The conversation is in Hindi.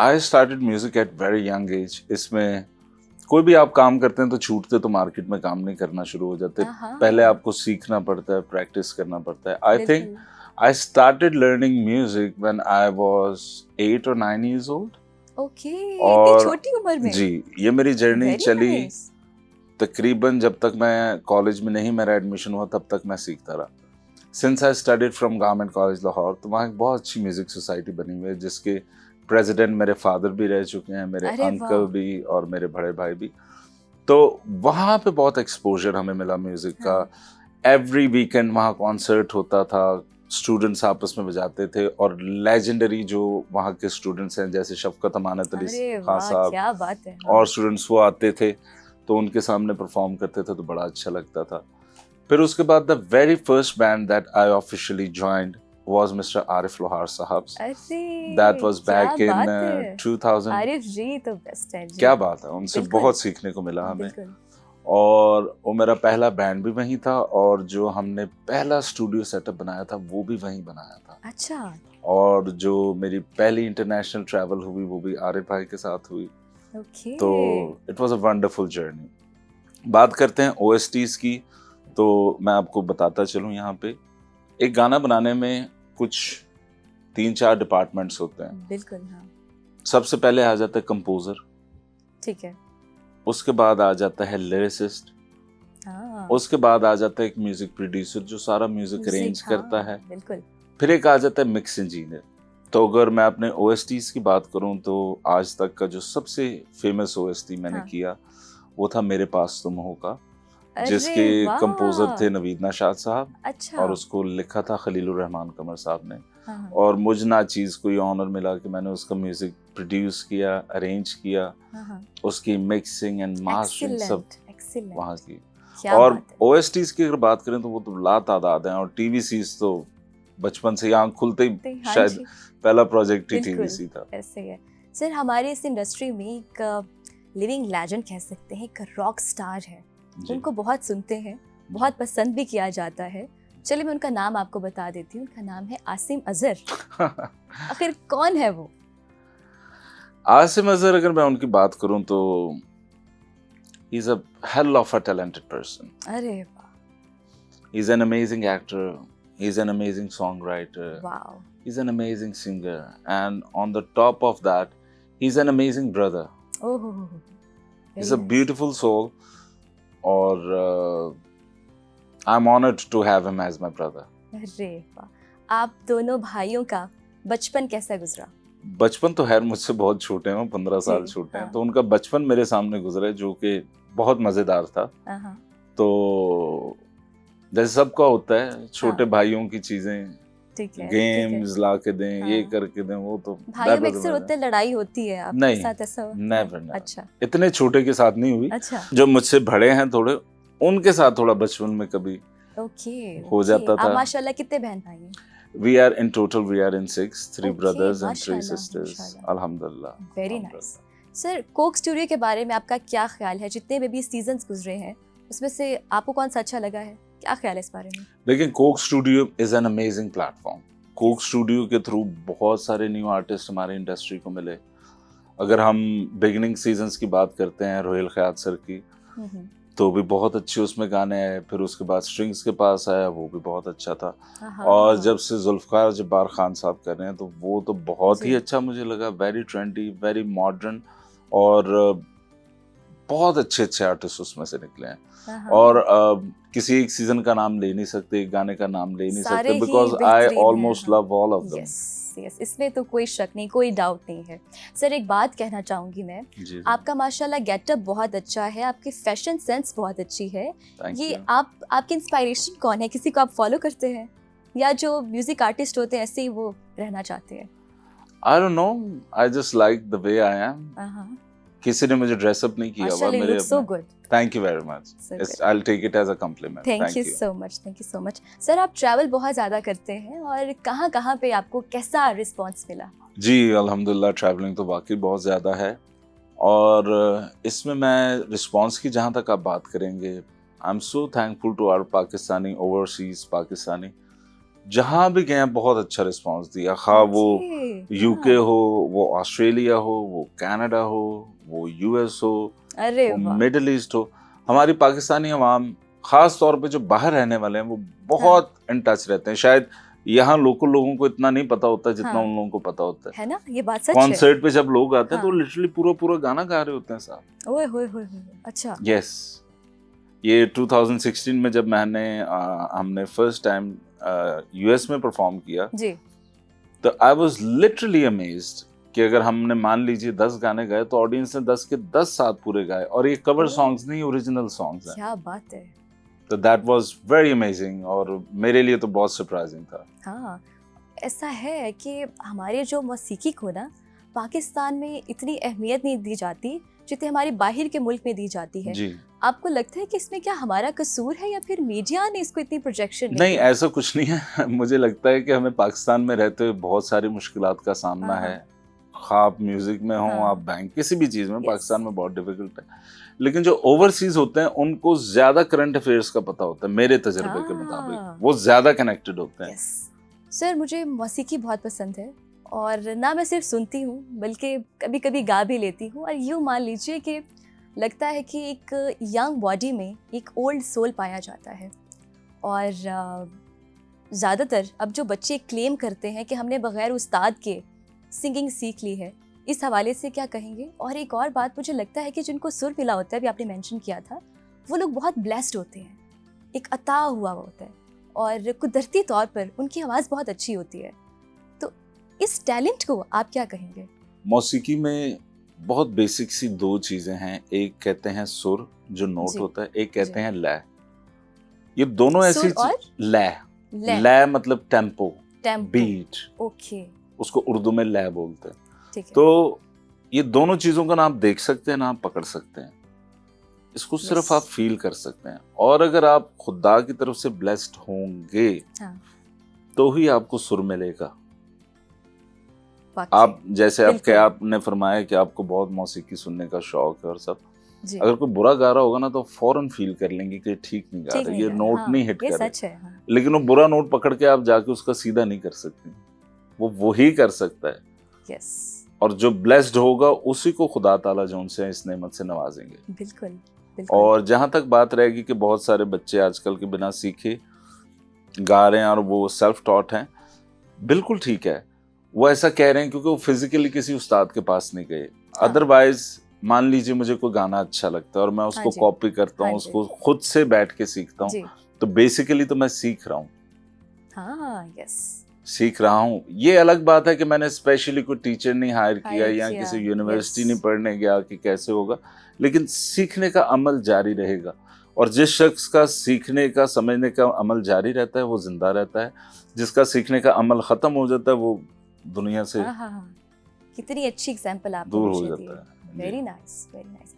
I started music at very young age. इसमें कोई भी आप काम करते हैं तो छूटते तो मार्केट में काम नहीं करना शुरू हो जाते। पहले आपको सीखना पड़ता है, प्रैक्टिस करना पड़ता है। I think I started learning music when I was 8 or 9 years old। Okay, इतनी छोटी उम्र में? जी, ये मेरी जर्नी चली nice. तकरीबन जब तक मैं कॉलेज में नहीं मेरा एडमिशन हुआ तब तक मैं सीखता रहा। Since I studied from government college Lahore, तो वहाँ एक बहुत अच्छी म्यूजिक सोसाइटी बनी हुई है जिसके प्रेसिडेंट मेरे फादर भी रह चुके हैं, मेरे अंकल भी और मेरे बड़े भाई भी। तो वहाँ पे बहुत एक्सपोजर हमें मिला म्यूजिक का। एवरी वीकेंड वहाँ कॉन्सर्ट होता था, स्टूडेंट्स आपस में बजाते थे और लेजेंडरी जो वहाँ के स्टूडेंट्स हैं जैसे शफकत अमानत अली खान साहब, क्या बात है, और स्टूडेंट्स वो आते थे तो उनके सामने परफॉर्म करते थे तो बड़ा अच्छा लगता था। फिर उसके बाद the very first band that I officially joined was Mr. Arif Lohar Sahab's. That was back in 2000. Arif जी तो बेस्ट है जी। क्या बात है, उनसे बहुत सीखने को मिला हमें। और वो मेरा पहला बैंड भी वहीं था और जो हमने पहला स्टूडियो सेटअप बनाया था वो भी वहीं बनाया था। अच्छा। और जो मेरी पहली इंटरनेशनल ट्रैवल हुई वो भी आरिफ भाई के साथ हुई। तो it was a wonderful journey. बात करते हैं OSTs की, तो मैं आपको बताता चलूं यहाँ पे एक गाना बनाने में कुछ 3-4 डिपार्टमेंट्स होते हैं। बिल्कुल, हाँ। सबसे पहले आ जाता है कंपोजर, ठीक है। उसके बाद आ जाता है लिरिसिस्ट, उसके बाद आ जाता है एक म्यूजिक प्रोड्यूसर जो सारा म्यूजिक अरेंज करता है। बिल्कुल। फिर एक आ जाता है मिक्स इंजीनियर। तो अगर मैं अपने OSTs की बात करूं तो आज तक का जो सबसे फेमस OST मैंने किया वो था मेरे पास तुम हो का, जिसके कंपोजर थे नवीद नाशाद साहब। अच्छा। और उसको लिखा था खलीलुर रहमान कमर साहब ने। और मुझे ना चीज कोई ऑनर मिला कि मैंने उसका म्यूजिक प्रोड्यूस किया, अरेंज किया, उसकी मिक्सिंग एंड मास्टरिंग सब वहाँ की। और OSTs की अगर बात करें तो वो तो लातादाद हैं। और TVCs तो बचपन से आँख खुलते ही शायद पहला प्रोजेक्ट ही TVC था। ऐसे है सर, हमारे इस इंडस्ट्री में एक लिविंग लेजेंड कह सकते हैं, एक रॉक स्टार है, उनको बहुत सुनते हैं, बहुत पसंद भी किया जाता है। चलिए मैं उनका नाम आपको बता देती हूँ, उनका नाम है आसिम अजहर। आखिर कौन है वो? आसिम अजहर अगर मैं उनकी बात करूं तो he is a hell of a talented person. अरे वाह। He is an amazing actor, he is an amazing songwriter. Wow. He is an amazing singer, and on the top of that he is an amazing brother. Oh. He's a beautiful soul. और I'm honored to have him as my brother. अरे वाह। आप दोनों भाइयों का बचपन कैसा गुजरा? बचपन तो खैर मुझसे बहुत छोटे हैं, 15 साल छोटे हैं, तो उनका बचपन मेरे सामने गुजरा है जो कि बहुत मजेदार था। तो जैसे सबका होता है छोटे भाइयों की चीजें, गेम्स ला के दें, ये करके दें, वो तो भाइयों में अक्सर होते लड़ाई होती है, आपके साथ ऐसा हुआ? नेवर। अच्छा। इतने छोटे के साथ नहीं हुई। अच्छा। जो मुझसे बड़े हैं थोड़े, उनके साथ थोड़ा बचपन में कभी हो जाता था। आप माशाल्लाह कितने बहन भाई हैं? We are in total, we are in 6, 3 brothers and 3 sisters. Alhamdulillah. Very nice. Sir, Coke studio के बारे में आपका क्या ख्याल है? जितने में भी सीजन्स गुजरे हैं उसमें से आपको कौन सा अच्छा लगा है? क्या ख्याल है इस बारे में? देखिए, Coke studio is an amazing platform. Coke studio के थ्रू बहुत सारे न्यू आर्टिस्ट हमारे इंडस्ट्री को मिले। अगर हम बिगिनिंग सीजन्स की बात करते हैं रोहिल ख़यात सर की, तो भी बहुत अच्छे उसमें गाने आए। फिर उसके बाद स्ट्रिंग्स के पास आया, वो भी बहुत अच्छा था। और जब से जुल्फ़कार जब्बार खान साहब कर रहे हैं तो वो तो बहुत ही अच्छा मुझे लगा। वेरी ट्रेंडी, वेरी मॉडर्न, और बहुत अच्छे अच्छे आर्टिस्ट उसमें से निकले हैं। और किसी एक सीजन का नाम ले नहीं सकते, एक गाने का नाम ले नहीं सकते, because I almost love all of them. Yes, इसमें तो कोई शक नहीं, कोई डाउट नहीं है। सर, एक बात कहना चाहूँगी मैं, आपका माशाल्लाह गेटअप बहुत अच्छा है, आपकी फैशन सेंस बहुत अच्छी है। ये आपके इंस्पायरेशन कौन है? किसी को आप फॉलो करते हैं या जो म्यूजिक आर्टिस्ट होते हैं ऐसे ही वो रहना चाहते हैं? I don't know, I just like the way I am. किसी ने मुझे ड्रेसअप नहीं किया हुआ मेरे अपने। so good. Thank you very much. I'll take it as a compliment. Thank you so much. Thank you so much. Sir, आप ट्रैवल बहुत ज़्यादा करते हैं और कहाँ पे आपको कैसा रिस्पॉन्स मिला? जी अल्हम्दुलिल्लाह, ट्रैवलिंग तो वाकई बहुत ज़्यादा है। और इसमें मैं रिस्पॉन्स की जहाँ तक आप बात करेंगे, I am so thankful to our Pakistani, overseas Pakistani, जहाँ भी गए बहुत अच्छा रिस्पांस दिया, हाँ वो यूके हो, वो ऑस्ट्रेलिया हो, वो कनाडा हो, वो यूएस हो, वो मिडिल ईस्ट हो, हमारी पाकिस्तानी अवाम खास तौर पे जो बाहर रहने वाले हैं वो बहुत इन टच रहते हैं। शायद यहाँ लोकल लोगों को इतना नहीं पता होता जितना उन लोगों को पता होता है ना, ये बात सच है। कॉन्सर्ट पे जब लोग आते हैं तो लिटरली पूरा गाना गा रहे होते हैं साहब। ओए होए होए, अच्छा। यस, ये 2016 में जब हमने फर्स्ट टाइम यूएस में परफॉर्म किया जी, तो आई वाज लिटरली अमेज्ड कि अगर हमने मान लीजिए 10 गाने गाए तो ऑडियंस ने 10 के 10 साथ पूरे गाए, और ये कवर सॉन्ग्स नहीं, ओरिजिनल सॉन्ग्स हैं। क्या बात है। तो दैट वाज वेरी अमेजिंग और मेरे लिए तो बहुत सरप्राइजिंग था। हाँ, ऐसा है कि हमारे जो मौसीकी को ना पाकिस्तान में इतनी अहमियत नहीं दी जाती जितनी हमारी बाहर के मुल्क में दी जाती है जी। आपको लगता है कि इसमें क्या हमारा कसूर है या फिर मीडिया ने इसको इतनी प्रोजेक्शन नहीं, ऐसा कुछ नहीं है। मुझे लगता है कि हमें पाकिस्तान में रहते हुए बहुत सारी मुश्किलात का सामना है। आप म्यूजिक में हो, आप बैंक किसी भी चीज में, पाकिस्तान में बहुत डिफिकल्ट है। लेकिन जो ओवरसीज होते हैं उनको ज्यादा करंट अफेयर्स का पता होता है, मेरे तजर्बे के मुताबिक वो ज्यादा कनेक्टेड होते हैं। सर, मुझे मौसीकी बहुत पसंद है और ना मैं सिर्फ सुनती हूँ बल्कि कभी कभी गा भी लेती हूँ। और यूँ मान लीजिए कि लगता है कि एक यंग बॉडी में एक ओल्ड सोल पाया जाता है। और ज़्यादातर अब जो बच्चे क्लेम करते हैं कि हमने बग़ैर उस्ताद के सिंगिंग सीख ली है, इस हवाले से क्या कहेंगे? और एक और बात, मुझे लगता है कि जिनको सुर मिला होता है, अभी आपने मेंशन किया था, वो लोग बहुत ब्लेस्ड होते हैं, एक अता हुआ होता है और कुदरती तौर पर उनकी आवाज़ बहुत अच्छी होती है। तो इस टैलेंट को आप क्या कहेंगे? मौसीकी में बहुत बेसिक सी दो चीज़ें हैं, एक कहते हैं सुर जो नोट होता है, एक कहते हैं लय। ये दोनों ऐसी लय मतलब टेम्पो, बीट, ओके, उसको उर्दू में लय बोलते हैं। तो ये दोनों चीजों का ना आप देख सकते हैं ना आप पकड़ सकते हैं, इसको सिर्फ आप फील कर सकते हैं। और अगर आप खुदा की तरफ से ब्लेस्ड होंगे तो ही आपको सुर मिलेगा। आप जैसे आपने फरमाया कि आपको बहुत मौसीकी सुनने का शौक है और सब, अगर कोई बुरा गा रहा होगा ना तो फौरन फील कर लेंगे कि ठीक नहीं गा रहा, ये नोट नहीं हिट कर रहा। लेकिन वो बुरा नोट पकड़ के आप जाके उसका सीधा नहीं कर सकते, वो वही कर सकता है। और जो ब्लेस्ड होगा उसी को खुदा ताला जो उनसे इस नेमत से नवाजेंगे। बिल्कुल। और जहां तक बात रहेगी कि बहुत सारे बच्चे आजकल के बिना सीखे गा रहे हैं और वो सेल्फ टॉट हैं, बिल्कुल ठीक है, वो ऐसा कह रहे हैं क्योंकि वो फिजिकली किसी उस्ताद के पास नहीं गए। अदरवाइज मान लीजिए मुझे कोई गाना अच्छा लगता है और मैं उसको कॉपी करता हूँ, उसको खुद से बैठ के सीखता हूँ, तो बेसिकली तो मैं सीख रहा हूँ। सीख रहा हूँ। ये अलग बात है कि मैंने स्पेशली कोई टीचर नहीं हायर किया या किसी यूनिवर्सिटी नहीं पढ़ने गया कि कैसे होगा, लेकिन सीखने का अमल जारी रहेगा। और जिस शख्स का सीखने का समझने का अमल जारी रहता है वो जिंदा रहता है, जिसका सीखने का अमल खत्म हो जाता है वो दुनिया से कितनी अच्छी एग्जांपल आपने दूर हो जाता है। Very nice, very nice.